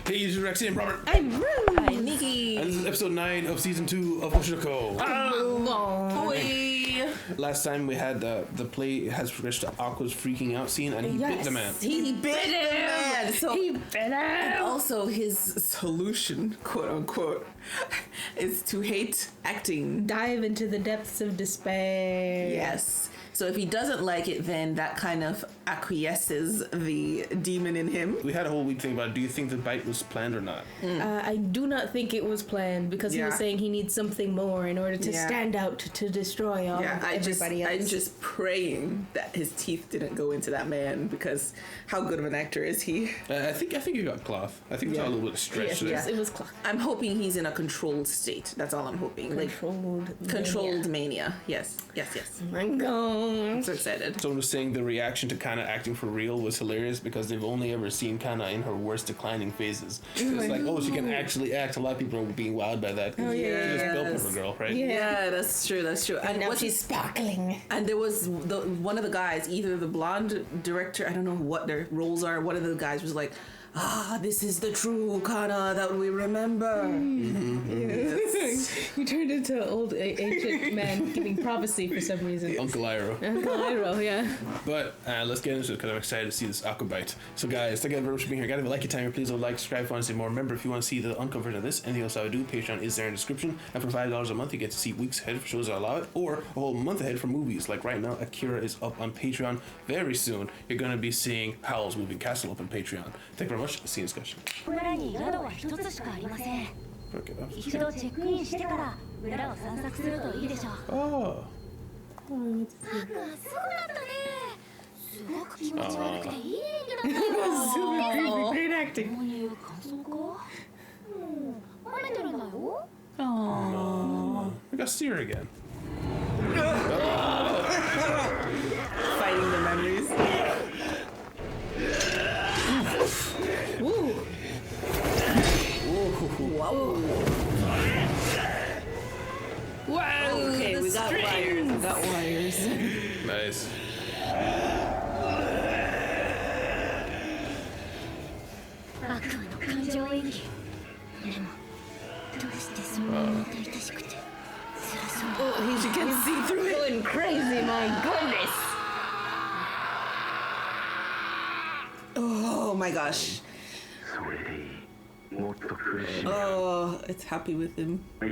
Hey, this is Roxanne Robert. I'm Rue. I'm Nikki. And this is episode 9 of season 2 of Oshi. Last time we had the play has progressed to Aqua's freaking out scene, and he bit the man. He bit him. So, he bit him. And also his solution, quote unquote, is to hate acting. Dive into the depths of despair. Yes. So if he doesn't like it, then that kind of acquiesces the demon in him. We had a whole week thing about, do you think the bite was planned or not? I do not think it was planned because he was saying he needs something more in order to stand out to destroy all of everybody else. I'm just praying that his teeth didn't go into that man, because how good of an actor is he? I think he got cloth. I think it's all a little bit stretched. Yes, it was cloth. I'm hoping he's in a controlled state. That's all I'm hoping. Controlled mania. Yes. I'm gone. I'm so excited. Someone was saying the reaction to Kana acting for real was hilarious because they've only ever seen Kana in her worst declining phases. It's like, oh, she can actually act. A lot of people are being wowed by that. Oh, yeah. She's built for a girl, right? Yeah, that's true. And now she's sparkling. And there was one of the guys, either the blonde director, I don't know what their roles are, one of the guys was like, this is the true Kana that we remember. Yes. You turned into an old ancient man giving prophecy for some reason. Uncle Iroh. Uncle Iroh, yeah. But let's get into it because I'm excited to see this aqua bite. So guys, thank you very much for being here. Gotta like your time here. Please don't like, subscribe if you want to see more. Remember, if you want to see the uncut version of this, anything else I would do, Patreon is there in the description. And for $5 a month, you get to see weeks ahead for shows that allow it, or a whole month ahead for movies. Like right now, Akira is up on Patreon. Very soon, you're gonna be seeing Howl's Moving Castle up on Patreon. Thank you very much. See you in discussion. 村に宿は一つしかありません。 Okay. 一度チェックインしてから村を散策するといいでしょう。 Oh. すごかったね。すごく気持ち悪くていい演技だったよ。 Great acting. こういう感想か。褒めてるんだよ。 We got Seer again. Fighting the memories. Woo. Whoa. Wow. Okay, we got wires. Nice. 悪魔の感情演技。でもどうしてそんなに痛々しくて辛そう。 He can see through it. Going crazy, my goodness. Oh my gosh. Oh, it's happy with him. I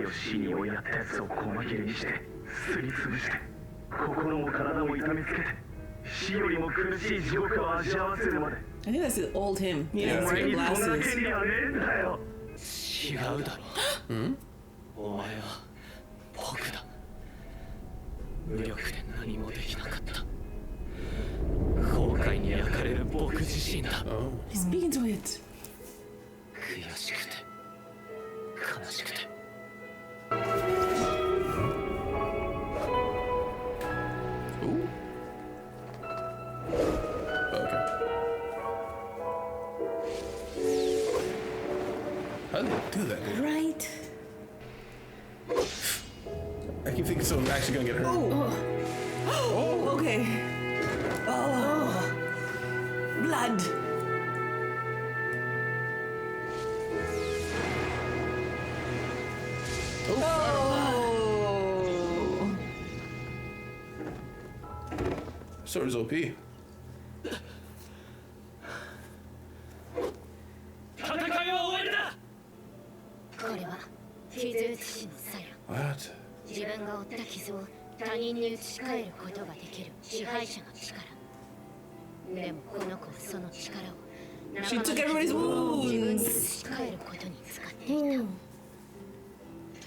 think that's the old him. Yeah, right. Glasses. 違うだろお前は僕だ無力で何もできなかった後悔に焼かれる僕自身だ Speaking to it. 悔しくて悲しくて Ooh. Okay. How did they do that, dude? Right. I keep thinking someone's actually gonna get hurt. Oh, okay. Oh, blood. Oh. So is OP. 戦いは終わりだこれは傷写しの作用。 What? 自分が負った傷を他人に移し替えることができる支配者の力。でもこの子はその力を She took everybody's 自分に移 wounds. し替えることに使っていた。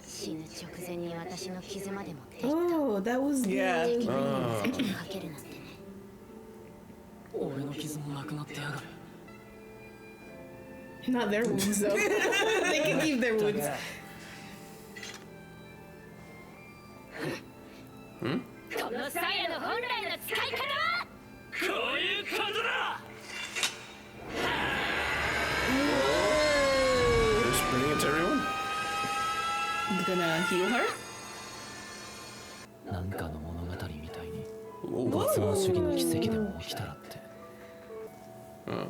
死ぬ直前に私の傷まで持っていった。 Oh, that was Yeah. 敵の先にかけるなんてね。俺の傷もなくなってやがる not their wounds though. They can keep their wounds. このサイヤの本来の使い方はこういうことだ Just bringing it to everyone? Gonna heal her? なんかの物語みたいに Oh. 発音主義の奇跡でも起きたらって Oh.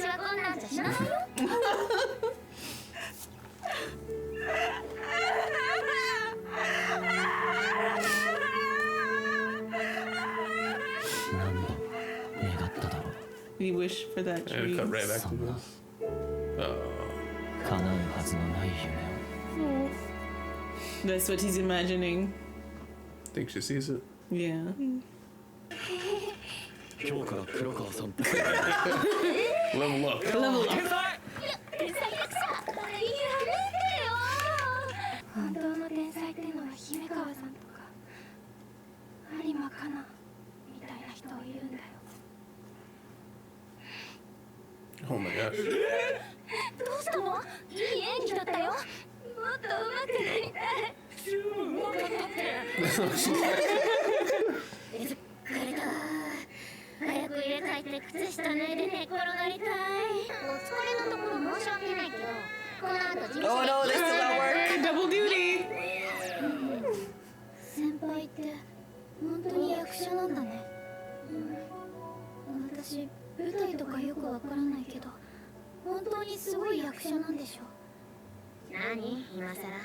私はこんなんじゃ死なないよ。We wish for that And dream. cut right back to this. That's what he's imagining. Think she sees it. Yeah. Level up. Level up. 本当の天才ってのは姫川さんとか有馬かなみたいな人いるんだよ。 Oh my gosh. どうしたの？いい演技だったよ。もっと上手くなりたい。もっと立って。疲れた。早く家帰って靴下脱いで寝転がりたい。お疲れのところ申し訳ないけど、この後事務所で。Oh no, this does not work. Double duty. 先輩って本当に役者なんだね。私舞台とかよくわからないけど、本当にすごい役者なんでしょ。何今さら。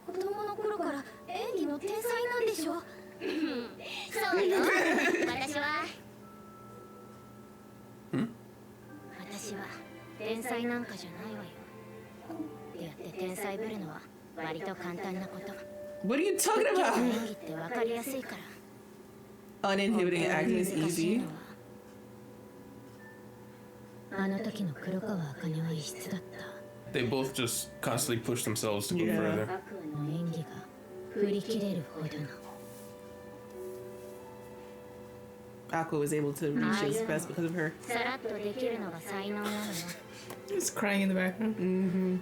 子供の頃から演技の天才なんでしょ。そうよ。私は天才なんかじゃないわよ。ってやって天才ぶるのは割と簡単なこと。What are you talking about? 演技ってわかりやすいから。 Uninhibited acting is easy. あの時の黒川茜は異質だった。 They both just constantly push themselves to go Yeah. further. 悪の演技が振り切れるほどの。 Aqua was able to reach his best because of her. さらっとできるのが才能なのよ。 He's crying in the background. Mm-hmm.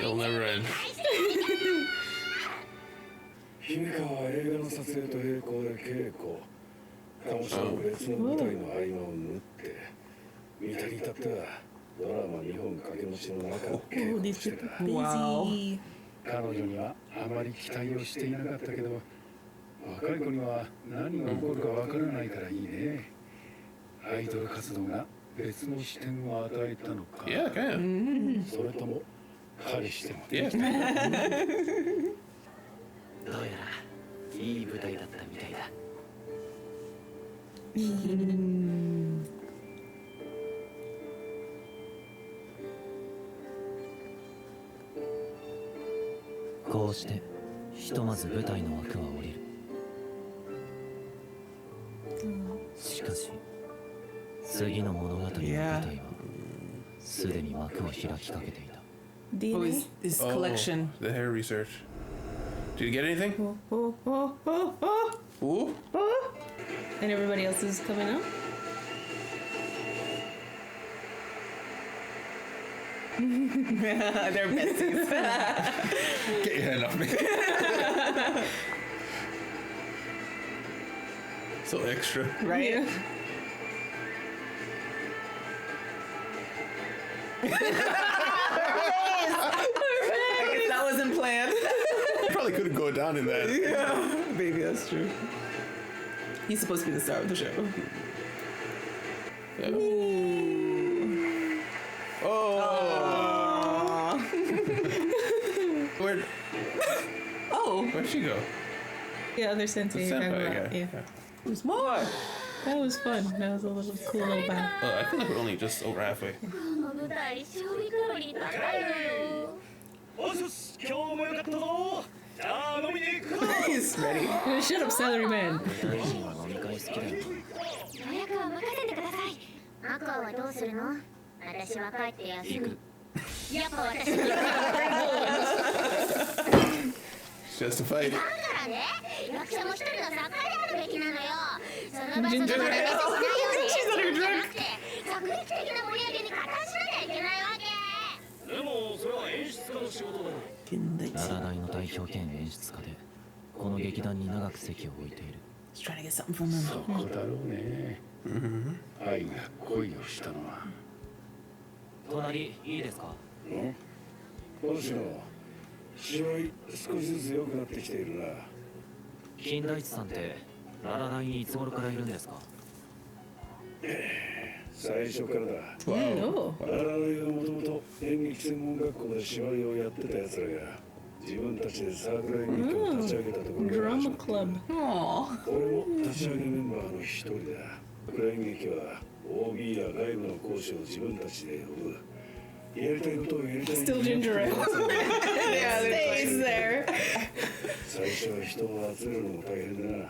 It'll never end. 姫川は映画の撮影と並行で稽古。鴨志の別の舞台の合間を縫って見たに至ってはドラマ2本掛け持ちの中を稽 Oh, 古 these してた。 people busy. 彼女にはあまり期待をしていなかったけど、若い子には何が起こるかわからないからいいね。アイドル活動が別の視点を与えたのか。 Yeah, kind それとも彼氏でも。 of. Yeah. どうやらいい舞台だったみたいだ。こうしてひとまず舞台の枠は降りる。しかし次の物語の舞台はすでに幕を開きかけていた。 Oh, DNA. his Oh, collection. the hair research. Did you get anything? Oh, oh, oh, oh, Ooh. oh. And everybody else is coming out. They're besties. Get your hand off me. So extra. Right? Yeah. I guess that wasn't planned. Probably couldn't go down in that. Yeah, maybe that's true. He's supposed to be the star of the show. Oh. Aww. Where'd Oh, where'd she go? Yeah, other sensei. The you're talking senpai about. guy. Yeah. there's more. That was fun. That was a little cool little battle. Oh, I feel like we're only just over halfway. この舞台勝利カロリー高いのよ。おしよし、今日もよかったぞ。じゃあ飲みに行くぞ。 He's ready. Shut up, salary man. 大臣は飲み会好きだよ。予約は任せてください。アクアはどうするの？私は帰って休む。やっぱ私に。だか Justified. らね、役者も一人の作家であるべきなのよ。その場所とかでミスしないように。じゃなくて、作劇的な盛り上げに加担しなきゃいけないわけ。でもそれは演出家の仕事だろ。奈良大の代表兼演出家でこの劇団に長く席を置いている。 He's trying to get something from そ him. こだろうね。愛が恋をしたのは。隣いいですか。星野、芝居少しずつ良くなってきているな。金田一さんって奈良大にいつ頃からいるんですか。最初からだ。Oh. 我々がもともと演劇専門学校で芝居をやってた奴らが自分たちでサークル演劇を立ち上げたところから Drama club. 俺も立ち上げメンバーの一人だ。サークル演劇は OB や外部の講師を自分たちで呼ぶ。やりたいことをやりたい。 Still ginger ale. Yeah, stays there. 最初は人を集めるのも大変だな。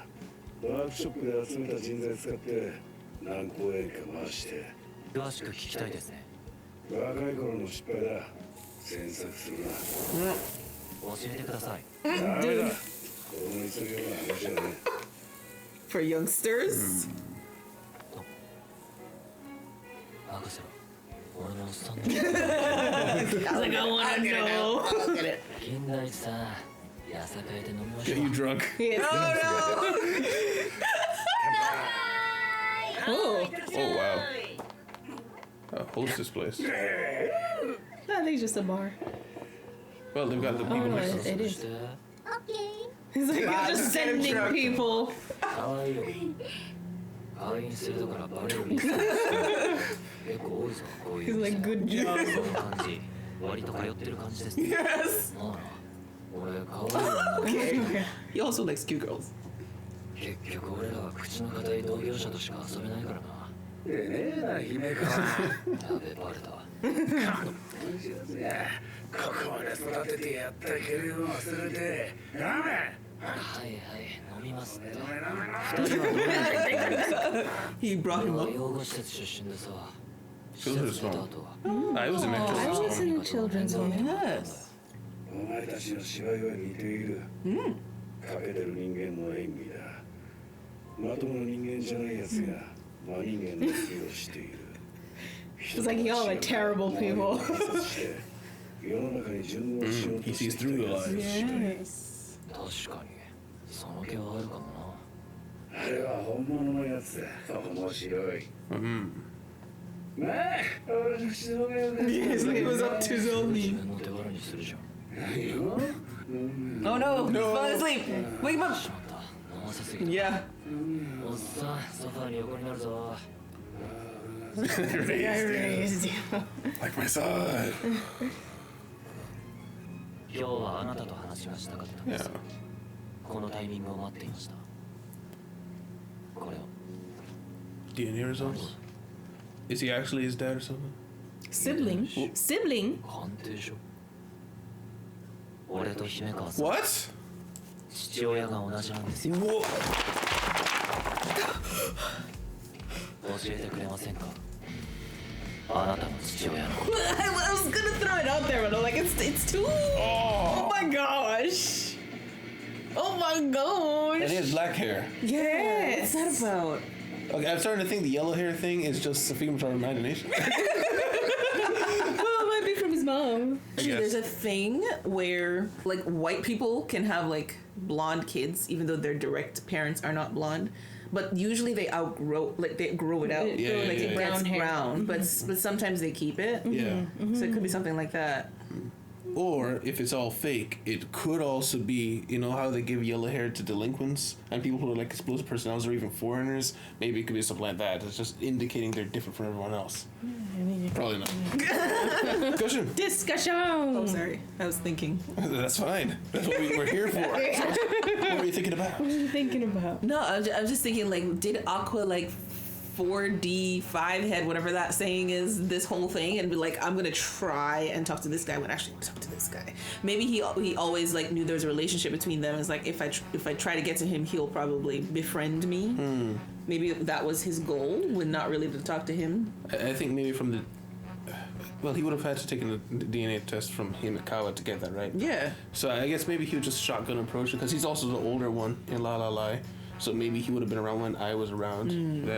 ワークショップで集めた人材使って何公演か回して。詳しく聞きたいですね。若い頃の失敗だ。詮索するな。教えてください。ダメだ。子供にするような話はね。 For youngsters? 任せろ。俺のおっさんの He's like, I want to know. 金田一さん、やさかいで飲みまし Get ょう。 you drunk. Oh. Oh wow. Hostess place. I think it's just a bar. Well, they've got the Oh, people no, next to it them. is. オッケー He's like, you're just sending people. かわいいよ。会員制だからバレる率結構多いぞ、こうい He's う like, good job. そういう感じ。割と通ってる感じですね。 Yes. まあな、俺かわいいよな。 He also likes cute girls. 結局俺らは口の堅い同業者としか遊べないからな。でねえな、姫か。やべ、バレた。ここまで育ててやったけれど忘れて。ラーメン。はいはい、飲みますって。 He brought him 俺は up. 養護施設出身でさ。 Children's 施設出た home. 後は I was in I Children's was in a children's home. Yes. お前たちの芝居は似ている。欠けてる人間の演技だ。まともな人間じゃないやつが真人間のふりをしている。 It's like y'all are terrible people. 世の中に順応しよう He とし sees て through the いた lies. Yes. 確かに、その気はあるかもな。あれは本物のやつだ。面白い。 Mm. まあ、俺の口の上で。 Yes, he was up to his own 自 knee. 分の手柄にするじゃん。 Oh no, he's falling asleep. Wake him up. しまった、飲ませすぎた。 Yeah. おっさん、ソファーに横になるぞ。 I raised you. Like my son. 今日はあなたと話がしたかったんで Yeah. す。このタイミングを待っていました。これを。 DNA results? Is he actually his dad or something? Sibling. Sibling? 鑑定書。俺と姫川さん、 What? 父親が同じなんですよ。 Whoa. 教えてくれませんか、あなたの父親の。 I was gonna throw it out there, but I'm like, it's too. Oh my gosh. Oh my And gosh. he has black hair. Yes. What's that about? Okay, I'm starting to think the yellow hair thing is just a figment of our imagination. Well, it might be from his mom. I Actually, guess. there's a thing where like white people can have like blonde kids, even though their direct parents are not blonde. But usually they outgrow, like they grow it out, Yeah, like yeah, it yeah. gets Brown hair. brown. But sometimes they keep it, Yeah. so it could be something like that. Or if it's all fake, it could also be, you know how they give yellow hair to delinquents and people who are like explosive personalities or even foreigners? Maybe it could be something like that. It's just indicating they're different from everyone else. Probably not. Discussion. Discussion. Oh, sorry, I was thinking. That's fine. That's what we're here for. What were you thinking about? What are you thinking about? No, I was just thinking like, did Aqua like 4D 5 head, whatever that saying is, this whole thing, and be like, I'm gonna try and talk to this guy when actually I'm talk to this guy. Maybe he always like knew there was a relationship between them. It's like if I try to get to him, he'll probably befriend me. Maybe that was his goal, when not really to talk to him. I think maybe from the... Well, he would have had to take a DNA test from Himikawa to get that, right? Yeah. So I guess maybe he would just shotgun approach it because he's also the older one in La La La. So maybe he would have been around when I was around,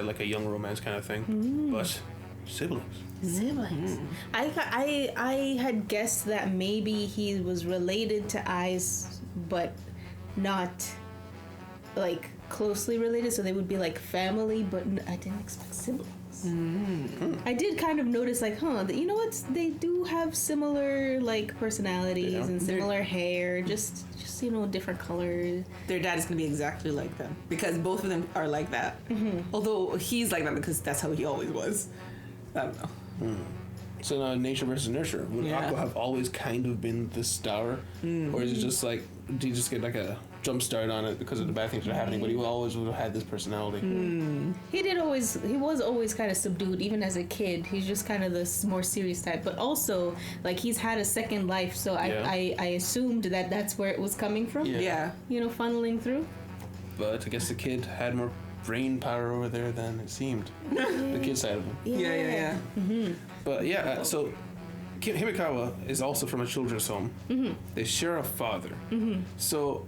like a young romance kind of thing. But siblings. Siblings. I had guessed that maybe he was related to Ai's, but not like closely related, so they would be like family, but I didn't expect siblings. I did kind of notice, like, you know what? They do have similar like personalities and similar hair, just different colors. Their dad is gonna be exactly like them because both of them are like that. Although he's like that because that's how he always was. I don't know. So now, nature versus nurture. Would Aqua have always kind of been this dour, or is it just like, do you just get like a jump start on it because of the bad things that are happening? But he always would have had this personality. He was always kind of subdued, even as a kid. He's just kind of this more serious type. But also, like, he's had a second life, so I assumed that that's where it was coming from. Yeah. You know, funneling through. But I guess the kid had more brain power over there than it seemed. The kid side of him. Yeah. But so Himikawa is also from a children's home. They share a father. So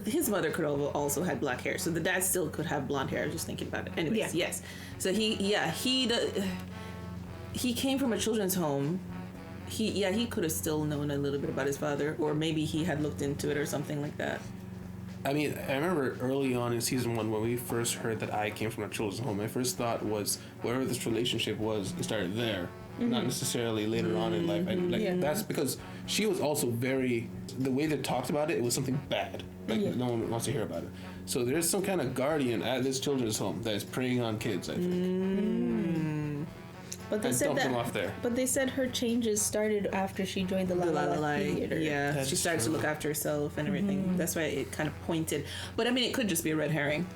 his mother could have also had black hair, so the dad still could have blonde hair. Just thinking about it. Anyways, yes. So he came from a children's home. He could have still known a little bit about his father, or maybe he had looked into it or something like that. I mean, I remember early on in season 1 when we first heard that I came from a children's home, my first thought was wherever this relationship was, it started there, not necessarily later on in life. That's because she was also the way they talked about it, it was something bad. No one wants to hear about it. So there's some kind of guardian at this children's home that is preying on kids, I think. But they said them off there. But they said her changes started after she joined the La La La Theater. Yeah, that's she started to look after herself and everything. That's why it kind of pointed. But I mean, it could just be a red herring.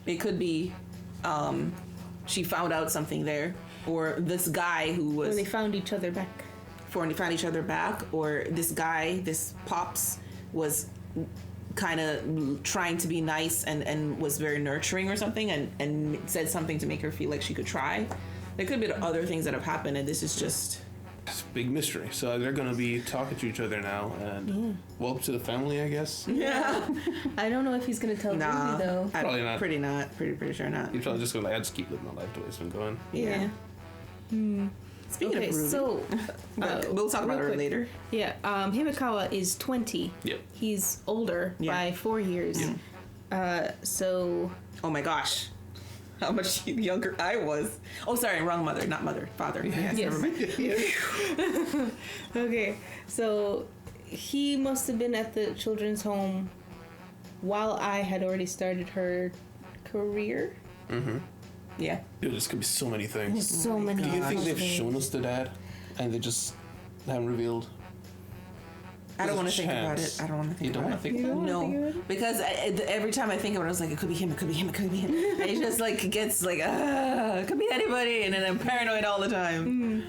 It could be she found out something there, or this guy who was. Or they found each other back. Or this guy, this Pops, was kind of trying to be nice and was very nurturing or something, and said something to make her feel like she could try. There could be other things that have happened, and this is just... It's a big mystery. So they're going to be talking to each other now, and welcome to the family, I guess. Yeah. I don't know if he's going to tell Ruby, though. Probably not. Pretty sure not. He's probably just going to I just keep living my life the way it's been going. Yeah. Speaking of Ruby... so... we'll talk about her later. Yeah. Himikawa is 20. Yep. He's older by 4 years. So... Oh my gosh. How much younger I was. Oh, sorry, wrong mother, not mother, father. Yes. Never mind. Okay, so he must have been at the children's home while I had already started her career. Yeah. Dude, this could be so many things. There's so many. Do you think they've shown us the dad, and they just haven't revealed? I don't want to think about it. I don't want to think about it. You don't want to think about it? No, because every time I think about it, I was like, it could be him, it could be him, it could be him. And it just like gets like, it could be anybody, and then I'm paranoid all the time.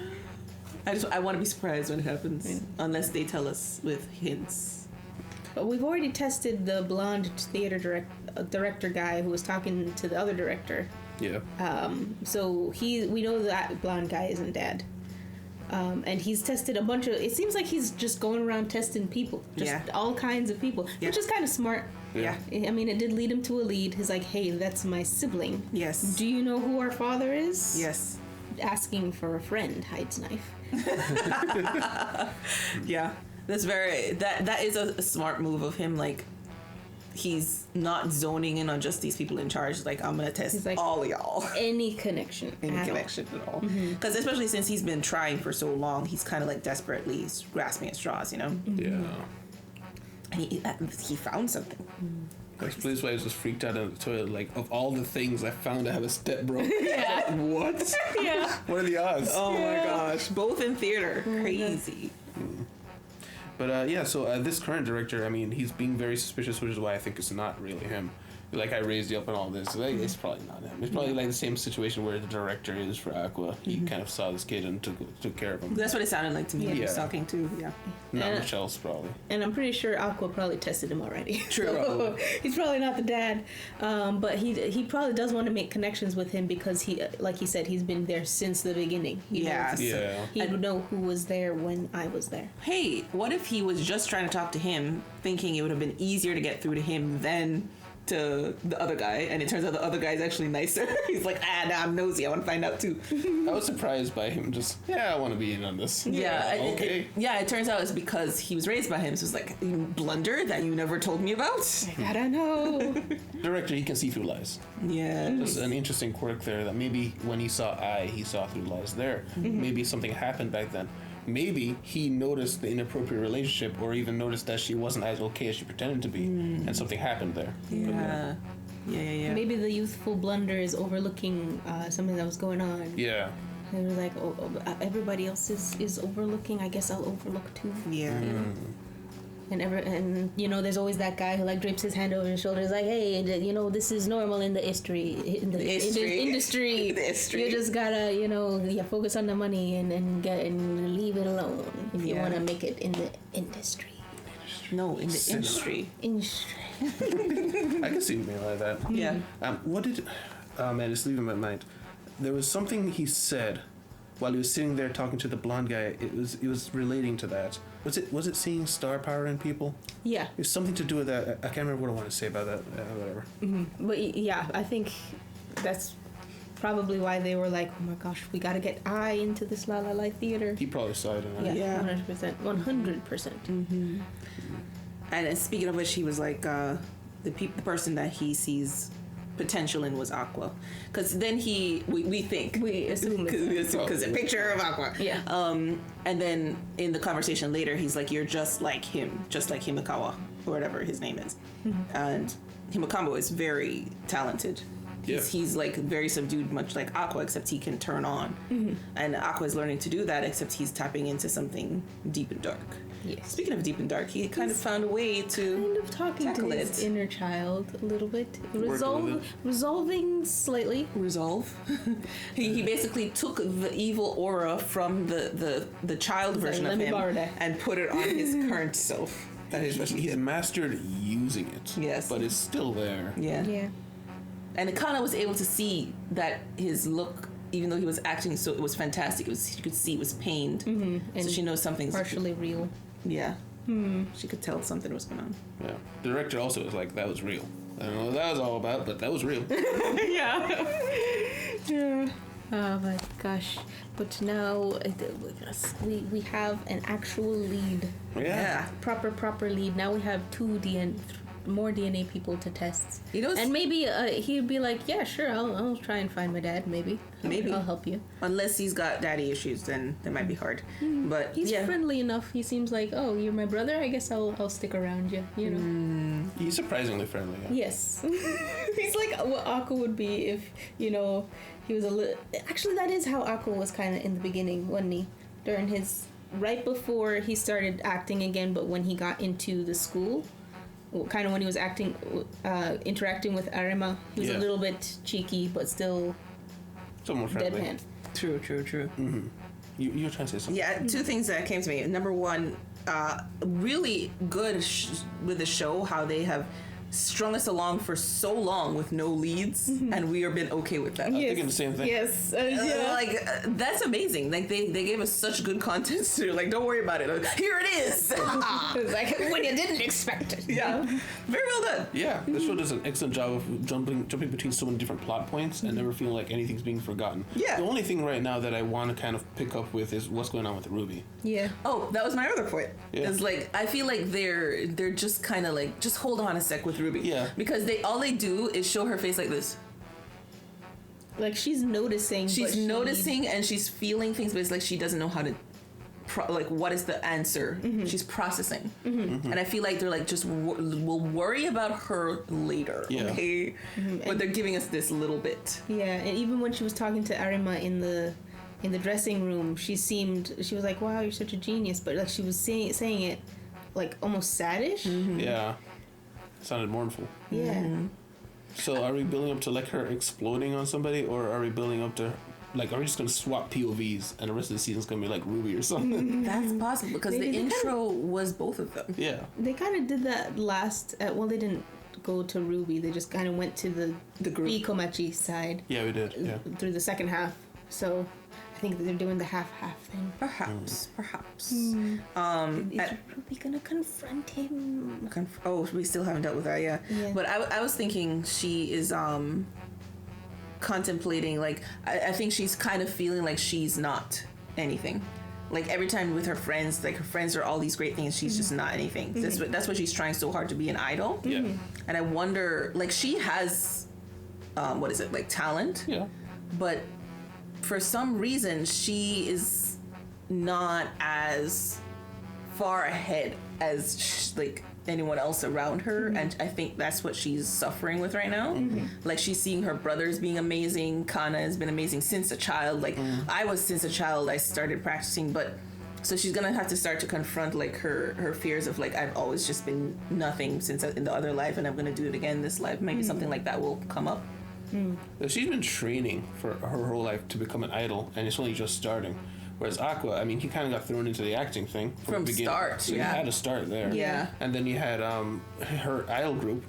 I want to be surprised when it happens, unless they tell us with hints. But we've already tested the blonde theater director guy who was talking to the other director. Yeah. So we know that blonde guy isn't dad. And he's tested a bunch of... It seems like he's just going around testing people. Just all kinds of people. Which is kind of smart. Yeah. I mean, it did lead him to a lead. He's like, hey, that's my sibling. Yes. Do you know who our father is? Yes. Asking for a friend hides knife. Yeah. That's that is a smart move of him. Like, he's not zoning in on just these people in charge. Like, I'm gonna test all of y'all. Any connection at all. Because especially since he's been trying for so long, he's kind of like desperately grasping at straws, you know? Yeah. And he found something. Like, this way I was just freaked out in the toilet. Like, of all the things I found, I have a stepbro. Yeah. What? Yeah. What are the odds? Oh my gosh. Both in theater. Crazy. But so this current director, I mean, he's being very suspicious, which is why I think it's not really him. Like, I raised you up and all this. Like, it's probably not him. It's probably like the same situation where the director is for Aqua. He kind of saw this kid and took care of him. That's what it sounded like to me. He was talking to, Not much else, probably. And I'm pretty sure Aqua probably tested him already. True. So he's probably not the dad. But he probably does want to make connections with him because he, like he said, he's been there since the beginning. He would know who was there when I was there. Hey, what if he was just trying to talk to him, thinking it would have been easier to get through to him than to the other guy, and it turns out the other guy is actually nicer. He's like, nah, I'm nosy. I want to find out too. I was surprised by him. Just I want to be in on this. Okay. It turns out it's because he was raised by him. So it's like, you blunder that you never told me about. I gotta know. Director, he can see through lies. Yeah. Just an interesting quirk there. That maybe when he saw he saw through lies there. Maybe something happened back then. Maybe he noticed the inappropriate relationship, or even noticed that she wasn't as okay as she pretended to be, and something happened there. Yeah. Maybe the youthful blunder is overlooking something that was going on. Yeah. They were like, everybody else is overlooking. I guess I'll overlook too. Yeah. And you know, there's always that guy who like drapes his hand over his shoulder. Is like, hey, you know, this is normal in the industry. You just gotta, focus on the money and leave it alone if you want to make it in the industry. No, in the industry. I can see me like that. Yeah. What did? Oh man, it's leaving my mind. There was something he said while he was sitting there talking to the blonde guy. It was relating to that. Was it seeing star power in people? Yeah. It was something to do with that. I can't remember what I want to say about that. Whatever. Mm-hmm. But yeah, I think that's probably why they were like, oh my gosh, we gotta get I into this La La La theater. He probably saw it in that. Yeah, 100%. 100%. Mm-hmm. And speaking of which, he was like, the person that he sees potential in was Aqua, because then we assume because a picture of Aqua. Yeah. And then in the conversation later, he's like, "You're just like him, just like Himekawa, or whatever his name is." Mm-hmm. And Himekawa is very talented. He's like very subdued, much like Aqua, except he can turn on. Mm-hmm. And Aqua is learning to do that, except he's tapping into something deep and dark. Yes. Speaking of deep and dark, he kind of found a way to kind of talking to his inner child a little bit, resolving slightly. Resolve. he basically took the evil aura from the child version of him and put it on his current self. He's mastered using it. Yes, but it's still there. Yeah. And it kind of was able to see that his look, even though he was acting so it was fantastic, you could see it was pained. Mm-hmm. And so she knows something's partially real. Yeah. She could tell something was going on. Yeah. The director also was like, that was real. I don't know what that was all about, but that was real. Yeah. Oh my gosh. But now we have an actual lead. Yeah. Proper lead. Now we have more DNA people to test. And maybe he'd be like, yeah, sure, I'll try and find my dad. Maybe I'll help you. Unless he's got daddy issues, then that might be hard. But he's friendly enough. He seems like, oh, you're my brother. I guess I'll stick around you. You know. He's surprisingly friendly. Yeah. Yes. He's like what Aqua would be if he was a little. Actually, that is how Aqua was kind of in the beginning, wasn't he? During his right before he started acting again, but when he got into the school. Kind of when he was interacting with Arima, he was a little bit cheeky, but still somewhat friendly. Deadpan. True. Mm-hmm. You were trying to say something. Yeah, two things that came to me. Number one, really good with the show, how they have strung us along for so long with no leads, and we have been okay with that. I'm thinking the same thing. Yes, that's amazing. Like they gave us such good content to don't worry about it. Like, here it is. It's like when you didn't expect it. Yeah, very well done. Yeah, the show does an excellent job of jumping between so many different plot points and never feeling like anything's being forgotten. Yeah. The only thing right now that I want to kind of pick up with is what's going on with Ruby. Yeah. Oh, that was my other point. Yeah. It's like I feel like they're just kind of like just hold on a sec with Ruby. Yeah. Because all they do is show her face like this. Like she's noticing. She's noticing and she's feeling things, but it's like she doesn't know how to. What is the answer? Mm-hmm. She's processing, and I feel like they're like just we'll worry about her later, okay? Mm-hmm. But they're giving us this little bit. Yeah, and even when she was talking to Arima in the dressing room, she was like, "Wow, you're such a genius," but like she was saying it like almost saddish. Mm-hmm. Yeah. Sounded mournful. Yeah. Mm-hmm. So are we building up to like her exploding on somebody, or are we building up to like are we just gonna swap POVs and the rest of the season's gonna be like Ruby or something? That's possible because the intro was both of them. Yeah. They kind of did that last. Well, they didn't go to Ruby. They just kind of went to the group Ikomachi side. Yeah, we did. Yeah. Through the second half. So I think they're doing the half-half thing. Perhaps. Is Ruby gonna confront him? We still haven't dealt with that, yeah. But I was thinking she is contemplating, like, I think she's kind of feeling like she's not anything. Like, every time with her friends, like, her friends are all these great things, she's just not anything. That's what she's trying so hard to be, an idol. Yeah. And I wonder, like, she has, talent. Yeah. But for some reason, she is not as far ahead as anyone else around her, and I think that's what she's suffering with right now. Like, she's seeing her brothers being amazing. Kana has been amazing since a child. Like, since a child I started practicing, but so she's gonna have to start to confront like her fears of like, I've always just been nothing since in the other life, and I'm gonna do it again this life. Maybe something like that will come up. She's been training for her whole life to become an idol, and it's only just starting. Whereas Aqua, I mean, he kind of got thrown into the acting thing from the beginning. Start. So he had to start there. Yeah. And then you had her idol group.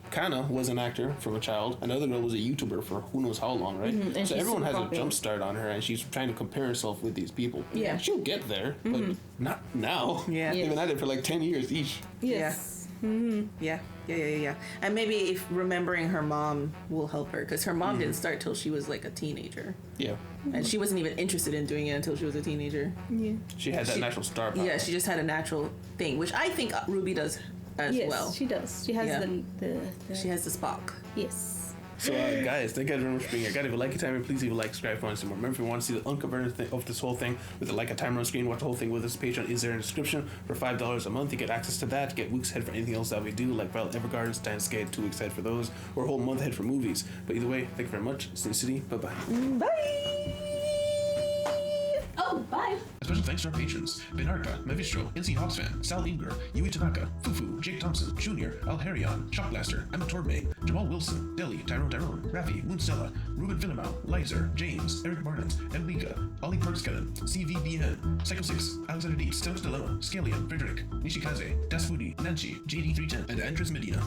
Kana was an actor from a child. Another girl was a YouTuber for who knows how long, right? And so everyone has popular. a jump start on her, and she's trying to compare herself with these people. Yeah. She'll get there, but not now. Yeah. They've been at it for like 10 years each. Yes. Yeah. And maybe if remembering her mom will help her, because her mom didn't start till she was like a teenager. Yeah. And she wasn't even interested in doing it until she was a teenager. Yeah. She had that natural star power. Yeah, she just had a natural thing, which I think Ruby does as Yes, well. she does. She has the She has the Spock. yes. So, guys, thank you guys very much for being here. Guys, if you like your time, and please leave a like, subscribe if you want to see more. Remember, if you want to see the uncovered of this whole thing with the like a timer on screen, watch the whole thing with us. Patreon is there in the description. For $5 a month, you get access to that. You get weeks ahead for anything else that we do, like Battle Evergarden, Steins Gate, 2 weeks ahead for those, or a whole month ahead for movies. But either way, thank you very much. Stay city. Bye-bye. Bye! Oh, bye. Special thanks to our patrons: Benarka, Mevistro, NC Hogsfan, Sal Inger, Yui Tanaka, Fufu, Jake Thompson, Jr., Al Harion, Shockblaster, Emma Torbe, Jamal Wilson, Deli, Tyrone, Rafi, Moonstella, Ruben Filimau, Lizer, James, Eric Barnett, Emlika, Ollie Perkskellen, CVBN, Psycho 6, Alexander D, Stones Dilemma, Scalion, Frederick, Nishikaze, Das Foodie, Nanchi, JD310, and Andres Medina.